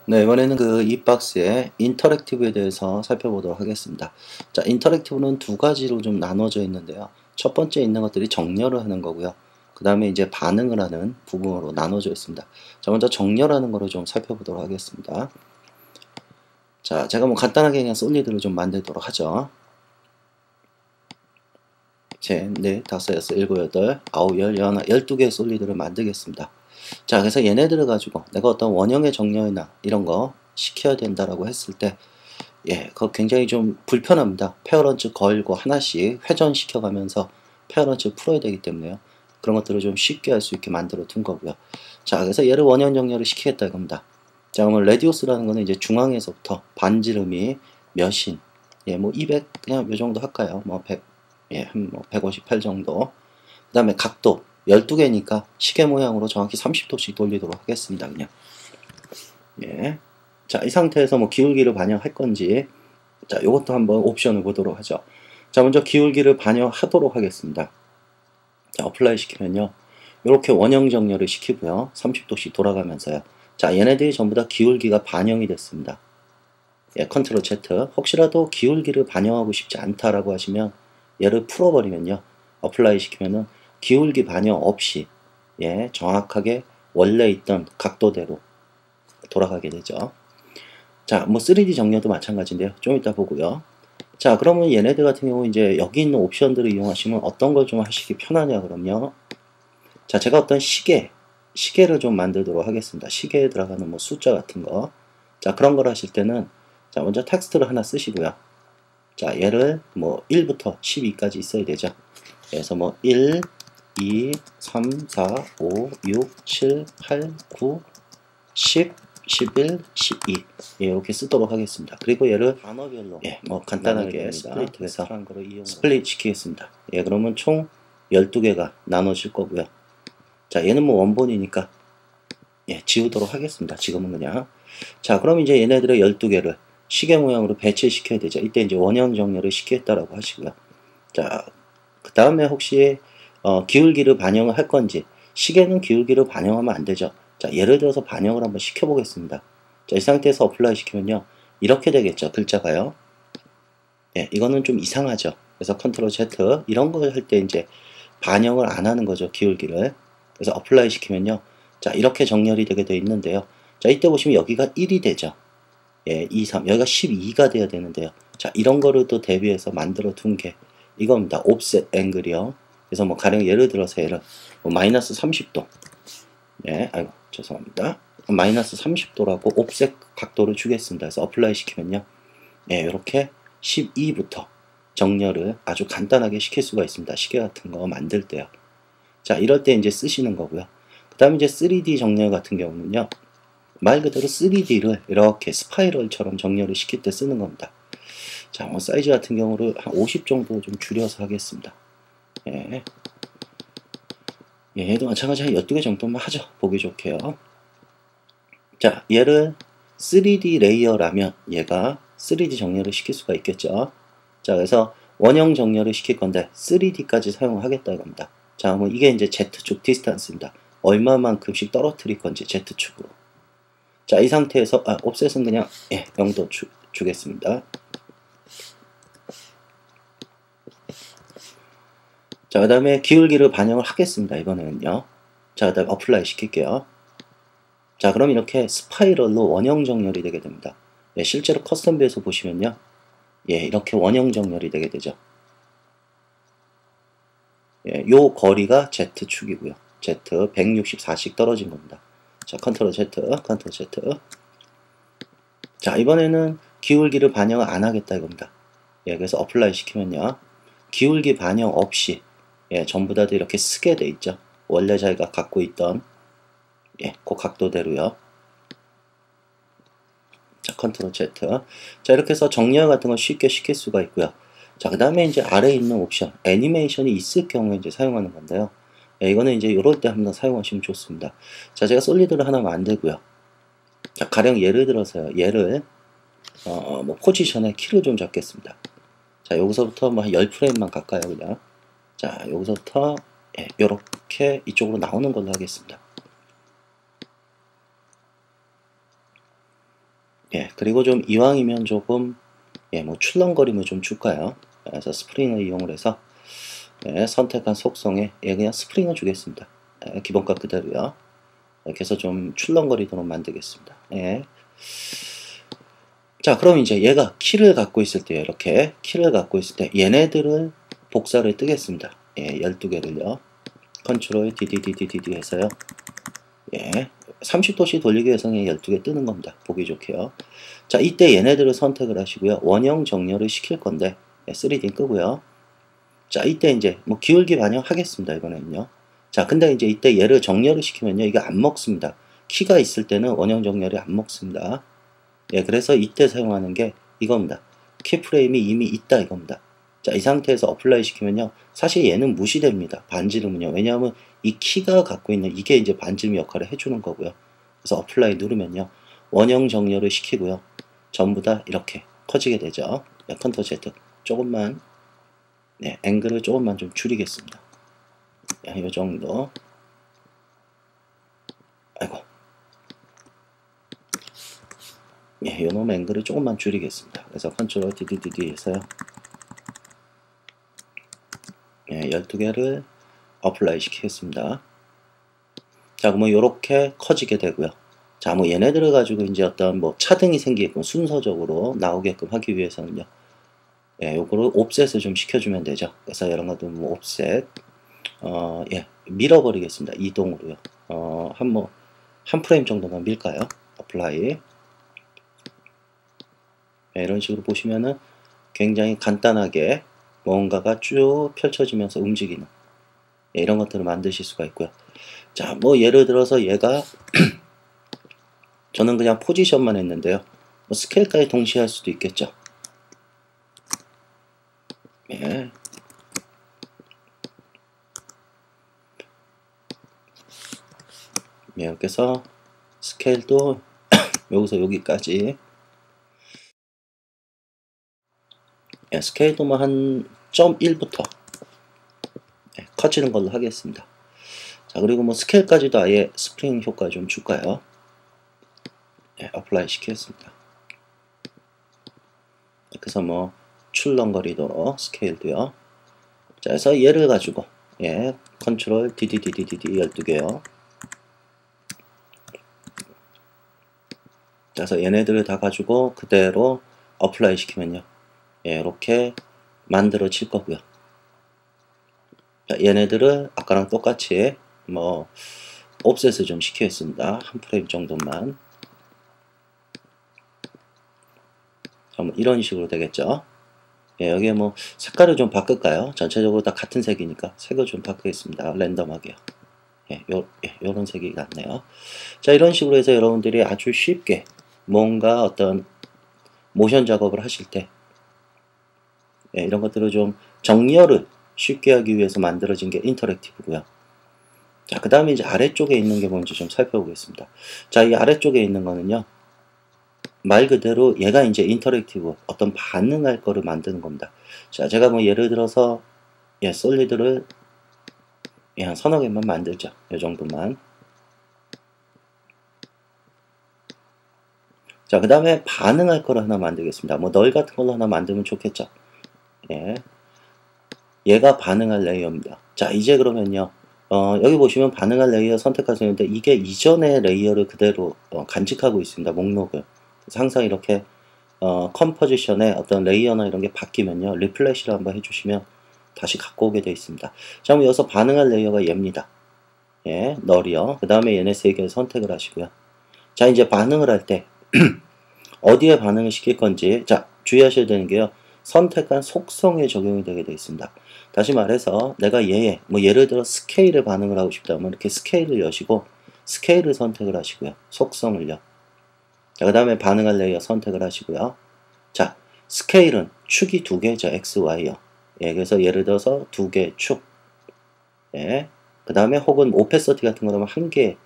네, 이번에는 이 박스의 인터랙티브에 대해서 살펴보도록 하겠습니다. 자, 인터랙티브는 두 가지로 좀 나눠져 있는데요. 첫 번째 있는 것들이 정렬을 하는 거고요. 그 다음에 이제 반응을 하는 부분으로 나눠져 있습니다. 자, 먼저 정렬하는 거를 좀 살펴보도록 하겠습니다. 자, 제가 뭐 간단하게 그냥 솔리드를 좀 만들도록 하죠. 셋, 넷, 다섯, 여섯, 일곱, 여덟, 아홉, 열, 열하나, 12개의 솔리드를 만들겠습니다. 자, 그래서 얘네들을 가지고 내가 어떤 원형의 정렬이나 이런 거 시켜야 된다라고 했을 때, 그거 굉장히 좀 불편합니다. 페어런츠 걸고 하나씩 회전시켜 가면서 페어런츠 풀어야 되기 때문에요. 그런 것들을 좀 쉽게 할 수 있게 만들어 둔 거고요. 자, 그래서 얘를 원형 정렬을 시키겠다 이겁니다. 자, 그러면 레디우스라는 거는 이제 중앙에서부터 반지름이 몇인, 뭐 200, 그냥 요 정도 할까요? 뭐 100, 한 뭐 158 정도. 그 다음에 각도 12개니까 시계 모양으로 정확히 30도씩 돌리도록 하겠습니다. 그냥. 자, 이 상태에서 뭐 기울기를 반영할 건지, 자, 요것도 한번 옵션을 보도록 하죠. 자, 먼저 기울기를 반영하도록 하겠습니다. 자, 어플라이 시키면요. 이렇게 원형 정렬을 시키고요. 30도씩 돌아가면서요. 자, 얘네들이 전부 다 기울기가 반영이 됐습니다. 컨트롤 Z. 혹시라도 기울기를 반영하고 싶지 않다라고 하시면 얘를 풀어버리면요. 어플라이 시키면은 기울기 반영 없이 정확하게 원래 있던 각도대로 돌아가게 되죠. 자, 뭐 3D 정렬도 마찬가지인데요. 좀 이따 보고요. 자, 그러면 얘네들 같은 경우 이제 여기 있는 옵션들을 이용하시면 어떤 걸 좀 하시기 편하냐 그러면, 자, 제가 어떤 시계를 좀 만들도록 하겠습니다. 시계에 들어가는 뭐 숫자 같은 거. 자, 그런 걸 하실 때는, 자, 먼저 텍스트를 하나 쓰시고요. 자, 얘를 뭐 1부터 12까지 있어야 되죠. 그래서 뭐 1, 2, 3, 4, 5, 6, 7, 8, 9, 10, 11, 12 이렇게 쓰도록 하겠습니다. 그리고 얘를 단어별로 뭐 간단하게 스플릿해서 스플릿 시키겠습니다. 그러면 총 12개가 나눠질 거고요. 자, 얘는 뭐 원본이니까 지우도록 하겠습니다. 지금은 그냥. 자, 그럼 이제 얘네들의 12개를 시계 모양으로 배치시켜야 되죠. 이때 이제 원형 정렬을 시키겠다라고 하시고요. 자, 그 다음에 혹시 기울기를 반영을 할 건지, 시계는 기울기를 반영하면 안 되죠. 자, 예를 들어서 반영을 한번 시켜보겠습니다. 자, 이 상태에서 어플라이 시키면요. 이렇게 되겠죠. 글자가요. 이거는 좀 이상하죠. 그래서 컨트롤 Z 이런 걸 할 때 이제 반영을 안 하는 거죠. 기울기를. 그래서 어플라이 시키면요. 자, 이렇게 정렬이 되게 되어 있는데요. 자, 이때 보시면 여기가 1이 되죠. 2, 3. 여기가 12가 돼야 되는데요. 자, 이런 거를 또 대비해서 만들어 둔 게 이겁니다. 옵셋 앵글이요. 그래서 뭐 가령 예를 들어서 얘를 뭐 마이너스 30도. 아이고, 죄송합니다. 마이너스 30도라고 옵셋 각도를 주겠습니다. 그래서 어플라이 시키면요. 이렇게 12부터 정렬을 아주 간단하게 시킬 수가 있습니다. 시계 같은 거 만들 때요. 자, 이럴 때 이제 쓰시는 거고요. 그 다음에 이제 3D 정렬 같은 경우는요. 말 그대로 3D를 이렇게 스파이럴처럼 정렬을 시킬 때 쓰는 겁니다. 자, 뭐 사이즈 같은 경우를 한 50 정도 좀 줄여서 하겠습니다. 얘도 마찬가지 한 12개 정도만 하죠. 보기 좋게요. 자, 얘를 3D 레이어라면 얘가 3D 정렬을 시킬 수가 있겠죠. 자, 그래서 원형 정렬을 시킬 건데 3D까지 사용하겠다 이겁니다. 자, 뭐 이게 이제 Z축 디스턴스입니다. 얼마만큼씩 떨어뜨릴 건지 Z축으로. 자, 이 상태에서 옵셋은 그냥 0도 주겠습니다. 자, 그 다음에 기울기를 반영을 하겠습니다. 이번에는요. 자, 그 다음에 어플라이 시킬게요. 자, 그럼 이렇게 스파이럴로 원형 정렬이 되게 됩니다. 실제로 커스텀뷰에서 보시면요. 이렇게 원형 정렬이 되게 되죠. 요 거리가 Z축이고요. Z 164씩 떨어진 겁니다. 자, 컨트롤 Z, 컨트롤 Z. 자, 이번에는 기울기를 반영을 안 하겠다 이겁니다. 그래서 어플라이 시키면요. 기울기 반영 없이 전부 다 이렇게 쓰게 돼 있죠. 원래 자기가 갖고 있던 그 각도대로요. 자, 컨트롤 Z. 자, 이렇게 해서 정렬 같은 걸 쉽게 시킬 수가 있고요. 자, 그 다음에 이제 아래에 있는 옵션, 애니메이션이 있을 경우에 이제 사용하는 건데요. 이거는 이제 이럴 때 한번 사용하시면 좋습니다. 자, 제가 솔리드를 하나 만들고요. 자, 가령 예를 들어서요. 얘를 뭐 포지션에 키를 좀 잡겠습니다. 자, 여기서부터 뭐 한 10프레임만 갈까요, 그냥. 자, 여기서부터 요렇게 이쪽으로 나오는 걸로 하겠습니다. 그리고 좀 이왕이면 조금 뭐 출렁거림을 좀 줄까요? 그래서 스프링을 이용을 해서 선택한 속성에 그냥 스프링을 주겠습니다. 기본값 그대로요. 이렇게 해서 좀 출렁거리도록 만들겠습니다. 자, 그럼 이제 얘가 키를 갖고 있을 때, 이렇게 키를 갖고 있을 때 얘네들을 복사를 뜨겠습니다. 12개를요. 컨트롤 DDDDD 해서요. 30도씩 돌리기 위해서는 12개 뜨는 겁니다. 보기 좋게요. 자, 이때 얘네들을 선택을 하시고요. 원형 정렬을 시킬 건데 3D 끄고요. 자, 이때 이제 뭐 기울기 반영하겠습니다. 이번에는요. 자, 근데 이제 이때 얘를 정렬을 시키면요. 이게 안 먹습니다. 키가 있을 때는 원형 정렬이 안 먹습니다. 그래서 이때 사용하는 게 이겁니다. 키프레임이 이미 있다 이겁니다. 자, 이 상태에서 어플라이 시키면요. 사실 얘는 무시됩니다. 반지름은요. 왜냐하면 이 키가 갖고 있는 이게 이제 반지름 역할을 해주는 거고요. 그래서 어플라이 누르면요. 원형 정렬을 시키고요. 전부 다 이렇게 커지게 되죠. 컨트롤 Z 조금만 앵글을 조금만 좀 줄이겠습니다. 이 정도. 아이고. 요놈 앵글을 조금만 줄이겠습니다. 그래서 컨트롤 DDDD 해서요. 12개를 어플라이 시키겠습니다. 자, 그러면 요렇게 커지게 되고요. 자, 뭐 얘네들을 가지고 이제 어떤 뭐 차등이 생기게끔 순서적으로 나오게끔 하기 위해서는요. 요거를 옵셋을 좀 시켜주면 되죠. 그래서 이런 것도 뭐 옵셋, 밀어버리겠습니다. 이동으로요. 한 프레임 정도만 밀까요? 어플라이. 이런 식으로 보시면은 굉장히 간단하게 뭔가가 쭉 펼쳐지면서 움직이는 이런 것들을 만드실 수가 있고요. 자, 뭐 예를 들어서 얘가 저는 그냥 포지션만 했는데요. 뭐 스케일까지 동시에 할 수도 있겠죠. 이렇게 해서 스케일도 여기서 여기까지 스케일도 뭐 한 0.1부터 커지는 걸로 하겠습니다. 자, 그리고 뭐 스케일까지도 아예 스프링 효과 좀 줄까요? 어플라이 시키겠습니다. 그래서 뭐 출렁거리도록 스케일도요. 자, 그래서 얘를 가지고 컨트롤 DDDDD 12개요. 그래서 얘네들을 다 가지고 그대로 어플라이 시키면요. 이렇게 만들어질 거고요. 자, 얘네들을 아까랑 똑같이 뭐 옵셋을 좀 시키겠습니다. 한 프레임 정도만. 자, 뭐 이런 식으로 되겠죠. 여기에 뭐 색깔을 좀 바꿀까요? 전체적으로 다 같은 색이니까 색을 좀 바꾸겠습니다. 랜덤하게요. 요런 색이 같네요. 자, 이런 식으로 해서 여러분들이 아주 쉽게 뭔가 어떤 모션 작업을 하실 때 이런 것들을 좀 정렬을 쉽게 하기 위해서 만들어진 게 인터랙티브고요. 자, 그 다음에 이제 아래쪽에 있는 게 뭔지 좀 살펴보겠습니다. 자, 이 아래쪽에 있는 거는요. 말 그대로 얘가 이제 인터랙티브 어떤 반응할 거를 만드는 겁니다. 자, 제가 뭐 예를 들어서 솔리드를 한 서너 개만 만들죠. 이 정도만. 자, 그 다음에 반응할 거를 하나 만들겠습니다. 뭐 널 같은 걸로 하나 만들면 좋겠죠. 얘가 반응할 레이어입니다. 자, 이제 그러면요. 여기 보시면 반응할 레이어 선택하시는데 이게 이전의 레이어를 그대로 간직하고 있습니다. 목록을. 그래서 항상 이렇게 컴포지션에 어떤 레이어나 이런 게 바뀌면요. 리플래시를 한번 해주시면 다시 갖고 오게 되어 있습니다. 자, 그럼 여기서 반응할 레이어가 얘입니다. 널이요. 그 다음에 얘네 세 개를 선택을 하시고요. 자, 이제 반응을 할 때 어디에 반응을 시킬 건지 자, 주의하셔야 되는 게요. 선택한 속성에 적용이 되게 되어 있습니다. 다시 말해서 내가 얘에 뭐 예를 들어 스케일에 반응을 하고 싶다면 이렇게 스케일을 여시고 스케일을 선택을 하시고요. 속성을요. 자, 그 다음에 반응할 레이어 선택을 하시고요. 자, 스케일은 축이 두 개죠. X, Y요. 그래서 예를 들어서 두 개 축. 그 다음에 혹은 오페서티 같은 거라면 한 개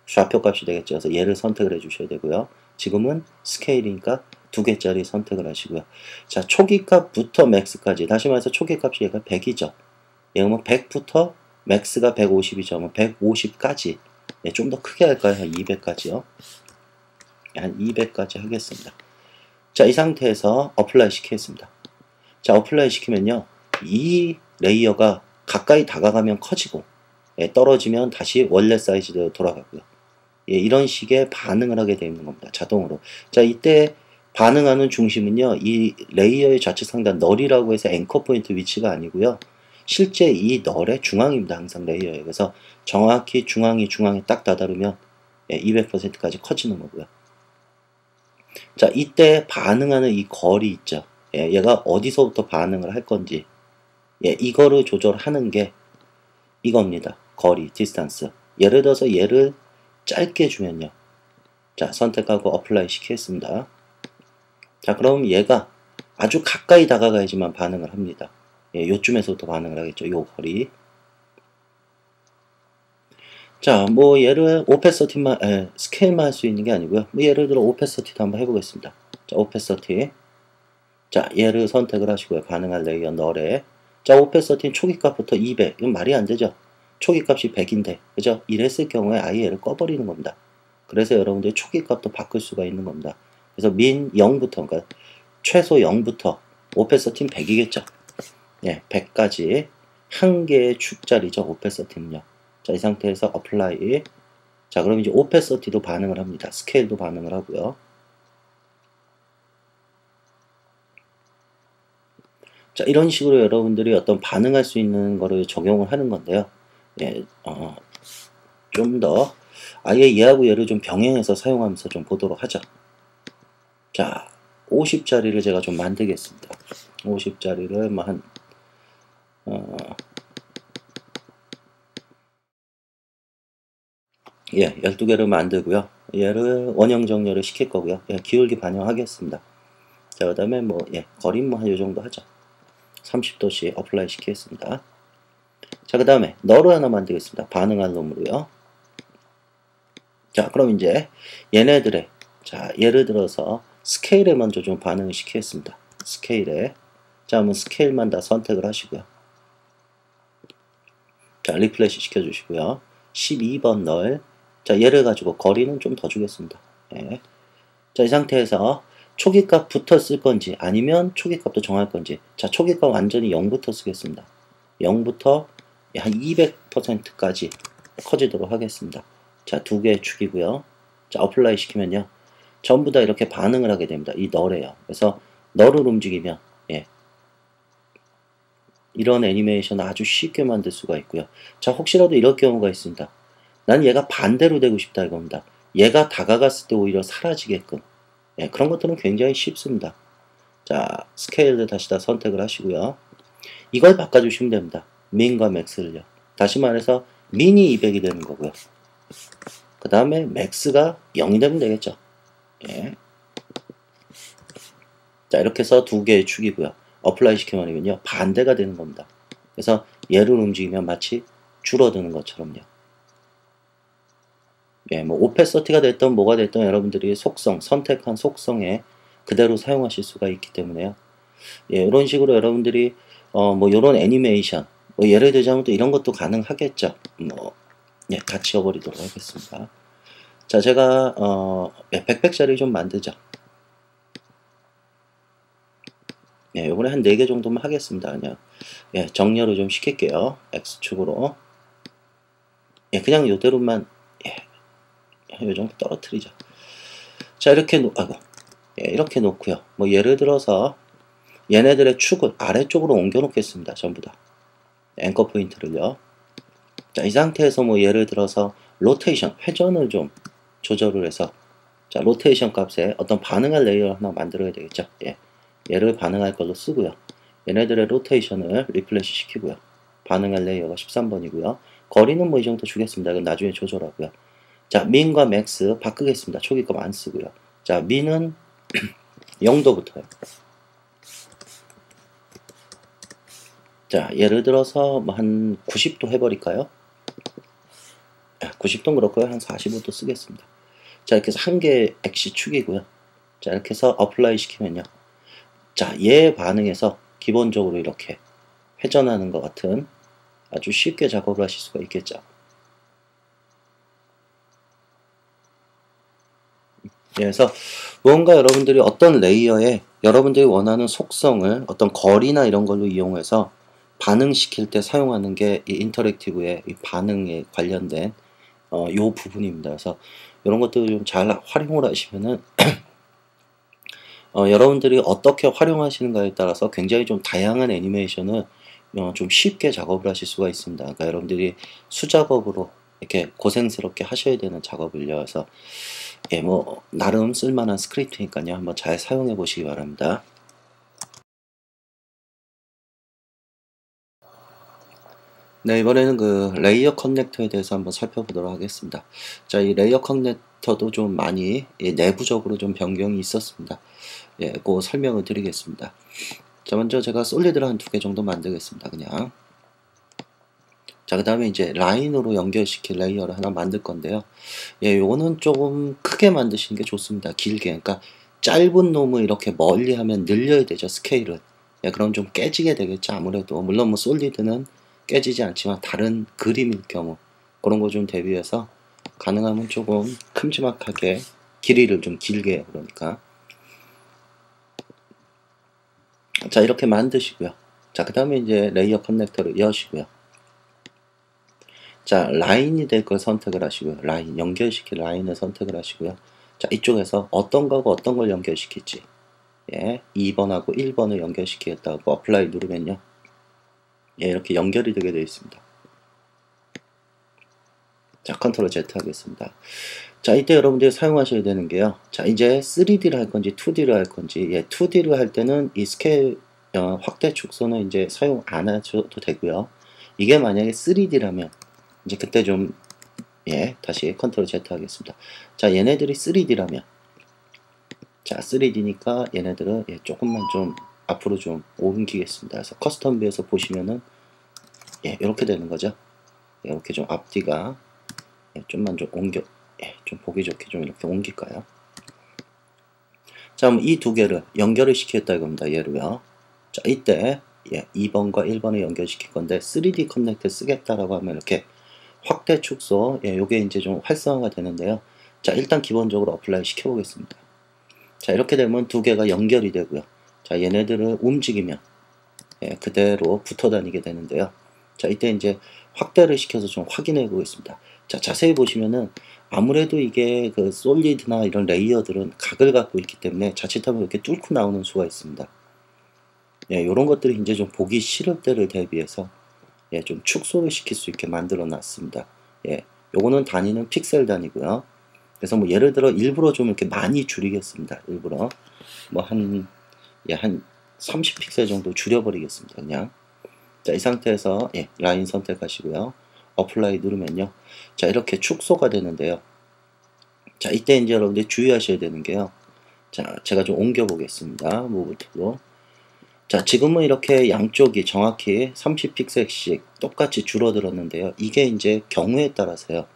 좌표 값이 되겠죠. 그래서 얘를 선택을 해 주셔야 되고요. 지금은 스케일이니까 두 개짜리 선택을 하시고요. 자, 초기 값부터 맥스까지. 다시 말해서 초기 값이 얘가 100이죠. 그러면 100부터 맥스가 150이죠. 그러면 150까지. 좀 더 크게 할까요? 한 200까지요. 한 200까지 하겠습니다. 자, 이 상태에서 어플라이 시키겠습니다. 자, 어플라이 시키면요, 이 레이어가 가까이 다가가면 커지고, 예, 떨어지면 다시 원래 사이즈대로 돌아가고요. 예, 이런 식의 반응을 하게 되어 있는 겁니다. 자동으로. 자, 이때 반응하는 중심은요, 이 레이어의 좌측 상단 널이라고 해서 앵커 포인트 위치가 아니고요, 실제 이 널의 중앙입니다. 항상 레이어에. 그래서 정확히 중앙에 딱 다다르면, 예, 200%까지 커지는 거고요. 자, 이때 반응하는 이 거리 있죠. 예, 얘가 어디서부터 반응을 할 건지, 예, 이거를 조절하는 게 이겁니다. 거리, 디스턴스. 예를 들어서 얘를 짧게 주면요. 자, 선택하고 어플라이 시키겠습니다. 자, 그럼 얘가 아주 가까이 다가가야지만 반응을 합니다. 예, 요쯤에서부터 반응을 하겠죠. 요 거리. 자, 뭐 얘를 오페서티만, 스케일만 할 수 있는 게 아니고요. 뭐 예를 들어 오페서티도 한번 해보겠습니다. 자, 오페서티. 자, 얘를 선택을 하시고요. 반응할 레이어 널에. 자, 오페서티는 초기값부터 200. 이건 말이 안 되죠. 초기값이 100인데, 그죠? 이랬을 경우에 아예 얘를 꺼버리는 겁니다. 그래서 여러분들이 초기값도 바꿀 수가 있는 겁니다. 그래서 민 0부터, 그러니까 최소 0부터 오페서티는 100이겠죠. 예, 100까지 한 개의 축자리죠. 오페서티는요. 자, 이 상태에서 어플라이. 자, 그럼 이제 오페서티도 반응을 합니다. 스케일도 반응을 하고요. 자, 이런 식으로 여러분들이 어떤 반응할 수 있는 거를 적용을 하는 건데요. 예, 좀 더 아예 얘하고 얘를 좀 병행해서 사용하면서 좀 보도록 하죠. 자, 50짜리를 제가 좀 만들겠습니다. 50짜리를 뭐 한, 예, 12개를 만들고요. 얘를 원형 정렬을 시킬 거고요. 예, 기울기 반영하겠습니다. 자, 그 다음에 뭐, 예, 거리 뭐 한 요 정도 하죠. 30도씩 어플라이 시키겠습니다. 자, 그 다음에 너를 하나 만들겠습니다. 반응할 놈으로요. 자, 그럼 이제 얘네들의, 자, 예를 들어서 스케일에 먼저 좀 반응을 시키겠습니다. 스케일에. 자, 한번 스케일만 다 선택을 하시고요. 자, 리플래시 시켜주시고요. 12번 널. 자, 얘를 가지고 거리는 좀 더 주겠습니다. 예. 자, 이 상태에서 초기값부터 쓸 건지 아니면 초기값도 정할 건지. 자, 초기값 완전히 0부터 쓰겠습니다. 0부터 한 200%까지 커지도록 하겠습니다. 자, 두 개의 축이고요. 자, 어플라이 시키면요. 전부 다 이렇게 반응을 하게 됩니다. 이 널에요. 그래서 널을 움직이면, 예, 이런 애니메이션을 아주 쉽게 만들 수가 있고요. 자, 혹시라도 이럴 경우가 있습니다. 난 얘가 반대로 되고 싶다 이겁니다. 얘가 다가갔을 때 오히려 사라지게끔. 예, 그런 것들은 굉장히 쉽습니다. 자, 스케일을 다시 다 선택을 하시고요. 이걸 바꿔주시면 됩니다. 민과 맥스를요. 다시 말해서 민이 200이 되는 거고요. 그 다음에 맥스가 0이 되면 되겠죠. 예. 자, 이렇게 해서 두 개의 축이고요. 어플라이 시켜버리면요, 반대가 되는 겁니다. 그래서 얘를 움직이면 마치 줄어드는 것처럼요. 예, 뭐 오페서티가 됐던 뭐가 됐던 여러분들이 속성, 선택한 속성에 그대로 사용하실 수가 있기 때문에요. 예, 이런 식으로 여러분들이 뭐 이런 애니메이션, 뭐 예를 들자면 또 이런 것도 가능하겠죠. 뭐, 예, 다 지워버리도록 하겠습니다. 자, 제가 예, 100백짜리 좀 만들죠. 예, 요번에 한 4개 정도만 하겠습니다. 그냥 예, 정렬을 좀 시킬게요. X축으로. 예, 그냥 요대로만, 예, 요 정도 떨어뜨리죠. 자, 이렇게 예, 이렇게 놓고요. 뭐 예를 들어서 얘네들의 축을 아래쪽으로 옮겨 놓겠습니다. 전부 다. 앵커 포인트를요. 자, 이 상태에서 뭐 예를 들어서 로테이션, 회전을 좀 조절을 해서, 자, 로테이션 값에 어떤 반응할 레이어 하나 만들어야 되겠죠. 예, 얘를 반응할 걸로 쓰고요. 얘네들의 로테이션을 리플래시 시키고요. 반응할 레이어가 13번이고요. 거리는 뭐 이 정도 주겠습니다. 이건 나중에 조절하고요. 자, 민과 맥스 바꾸겠습니다. 초기값 안 쓰고요. 자, 민은 0도부터요. 자, 예를 들어서 뭐 한 90도 해버릴까요? 90도는 그렇고요. 한 45도 쓰겠습니다. 자, 이렇게 해서 한 개의 엑시 축이고요. 자, 이렇게 해서 어플라이 시키면요. 자, 얘 반응에서 기본적으로 이렇게 회전하는 것 같은 아주 쉽게 작업을 하실 수가 있겠죠. 그래서 무언가 여러분들이 어떤 레이어에 여러분들이 원하는 속성을 어떤 거리나 이런 걸로 이용해서 반응시킬 때 사용하는 게 이 인터랙티브의 이 반응에 관련된 요 부분입니다. 그래서 이런 것들을 좀 잘 활용을 하시면은 여러분들이 어떻게 활용하시는가에 따라서 굉장히 좀 다양한 애니메이션을 좀 쉽게 작업을 하실 수가 있습니다. 그러니까 여러분들이 수작업으로 이렇게 고생스럽게 하셔야 되는 작업을요. 그래서 예, 뭐 나름 쓸만한 스크립트니까요. 한번 잘 사용해 보시기 바랍니다. 네, 이번에는 그 레이어 커넥터에 대해서 한번 살펴보도록 하겠습니다. 자, 이 레이어 커넥터도 좀 많이 내부적으로 좀 변경이 있었습니다. 예, 그 설명을 드리겠습니다. 자, 먼저 제가 솔리드를 한 2개 정도 만들겠습니다. 그냥. 자, 그 다음에 이제 라인으로 연결시킬 레이어를 하나 만들 건데요. 예, 요거는 조금 크게 만드시는 게 좋습니다. 길게. 그러니까 짧은 놈을 이렇게 멀리 하면 늘려야 되죠. 스케일을. 예, 그럼 좀 깨지게 되겠죠. 아무래도. 물론 뭐 솔리드는 깨지지 않지만 다른 그림일 경우 그런 거 좀 대비해서 가능하면 조금 큼지막하게 길이를 좀 길게 해요. 그러니까. 자, 이렇게 만드시고요. 자, 그 다음에 이제 레이어 커넥터를 여시고요. 자, 라인이 될 걸 선택을 하시고요. 라인, 연결시킬 라인을 선택을 하시고요. 자, 이쪽에서 어떤 거하고 어떤 걸 연결시킬지. 예, 2번하고 1번을 연결시키겠다고 어플라이 누르면요. 예, 이렇게 연결이 되게 되어 있습니다. 자, 컨트롤 Z 하겠습니다. 자, 이때 여러분들이 사용하셔야 되는 게요. 자, 이제 3D를 할 건지 2D를 할 건지. 예, 2D를 할 때는 이 스케일 확대 축소는 이제 사용 안 하셔도 되고요. 이게 만약에 3D라면 이제 그때 좀 예, 다시 컨트롤 Z 하겠습니다. 자, 얘네들이 3D라면 자, 3D니까 얘네들은 예, 조금만 좀 앞으로 좀 옮기겠습니다. 그래서 커스텀 뷰에서 보시면은 예, 이렇게 되는 거죠. 이렇게 좀 앞뒤가 예, 좀만 좀 옮겨 예, 좀 보기 좋게 좀 이렇게 옮길까요? 자, 그럼 이 2개를 연결을 시키겠다 이겁니다. 얘로요. 자, 이때 예, 2번과 1번을 연결시킬 건데 3D 커넥트 쓰겠다라고 하면 이렇게 확대 축소 예, 요게 이제 좀 활성화가 되는데요. 자, 일단 기본적으로 어플라이 시켜 보겠습니다. 자, 이렇게 되면 2개가 연결이 되고요. 자, 얘네들을 움직이면 예, 그대로 붙어 다니게 되는데요. 자, 이때 이제 확대를 시켜서 좀 확인해 보겠습니다. 자, 자세히 보시면은 아무래도 이게 그 솔리드나 이런 레이어들은 각을 갖고 있기 때문에 자칫하면 이렇게 뚫고 나오는 수가 있습니다. 예, 요런 것들이 이제 좀 보기 싫을 때를 대비해서 예, 좀 축소를 시킬 수 있게 만들어 놨습니다. 예, 요거는 단위는 픽셀 단위고요. 그래서 뭐 예를 들어 일부러 좀 이렇게 많이 줄이겠습니다. 일부러 뭐 한 30픽셀 정도 줄여버리겠습니다. 그냥. 자, 이 상태에서 예, 라인 선택하시고요. 어플라이 누르면요. 자, 이렇게 축소가 되는데요. 자, 이때 이제 여러분들이 주의하셔야 되는 게요. 자, 제가 좀 옮겨 보겠습니다. 무브 툴로. 자, 지금은 이렇게 양쪽이 정확히 30픽셀씩 똑같이 줄어들었는데요. 이게 이제 경우에 따라서요.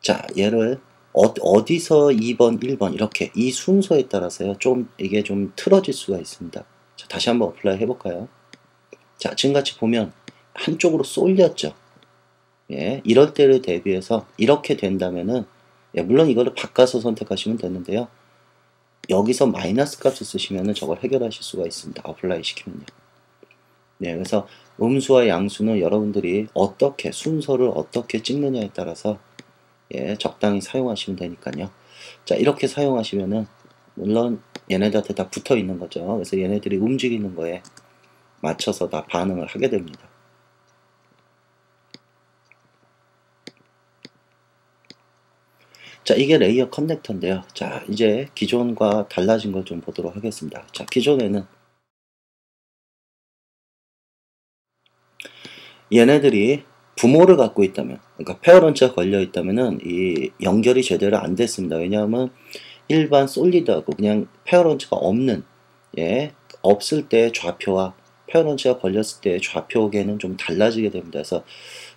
자, 얘를 어디서 2번, 1번 이렇게 이 순서에 따라서요. 좀 이게 좀 틀어질 수가 있습니다. 자, 다시 한번 어플라이 해볼까요? 자, 지금같이 보면 한쪽으로 쏠렸죠. 예, 이럴 때를 대비해서 이렇게 된다면은 예, 물론 이거를 바꿔서 선택하시면 되는데요. 여기서 마이너스 값을 쓰시면은 저걸 해결하실 수가 있습니다. 어플라이 시키면요. 네, 그래서 음수와 양수는 여러분들이 어떻게 순서를 어떻게 찍느냐에 따라서 예, 적당히 사용하시면 되니까요. 자, 이렇게 사용하시면은 물론 얘네들한테 다 붙어 있는 거죠. 그래서 얘네들이 움직이는 거에 맞춰서 다 반응을 하게 됩니다. 자, 이게 레이어 커넥터인데요. 자, 이제 기존과 달라진 걸 좀 보도록 하겠습니다. 자, 기존에는 얘네들이 부모를 갖고 있다면, 그러니까 페어런츠가 걸려 있다면은 이 연결이 제대로 안 됐습니다. 왜냐하면 일반 솔리드하고 그냥 페어런츠가 없는, 예, 없을 때 좌표와 페어런츠가 걸렸을 때 좌표계는 좀 달라지게 됩니다. 그래서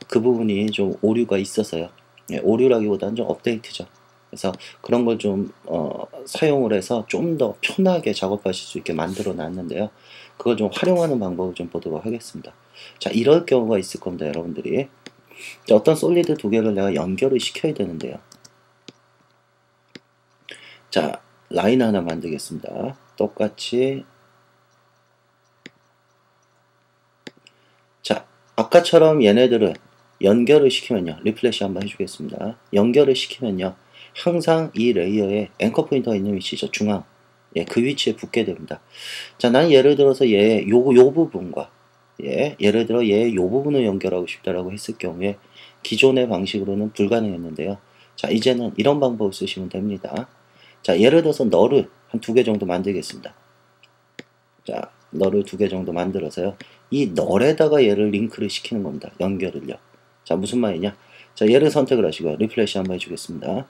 그 부분이 좀 오류가 있어서요. 예, 오류라기보다는 좀 업데이트죠. 그래서 그런 걸 좀 사용을 해서 좀 더 편하게 작업하실 수 있게 만들어 놨는데요. 그걸 좀 활용하는 방법을 좀 보도록 하겠습니다. 자, 이럴 경우가 있을 겁니다, 여러분들이. 자, 어떤 솔리드 2개를 내가 연결을 시켜야 되는데요. 자, 라인 하나 만들겠습니다. 똑같이. 자, 아까처럼 얘네들을 연결을 시키면요. 리플래시 한번 해주겠습니다. 연결을 시키면요. 항상 이 레이어에 앵커 포인터가 있는 위치죠. 중앙. 예, 그 위치에 붙게 됩니다. 자, 난 예를 들어서 요 부분과 예를 들어 요 부분을 연결하고 싶다라고 했을 경우에 기존의 방식으로는 불가능했는데요. 자, 이제는 이런 방법을 쓰시면 됩니다. 자, 예를 들어서 너를 한 2개 정도 만들겠습니다. 자, 너를 2개 정도 만들어서요. 이 널에다가 얘를 링크를 시키는 겁니다. 연결을요. 자, 무슨 말이냐? 자, 얘를 선택을 하시고요. 리플래시 한번 해주겠습니다.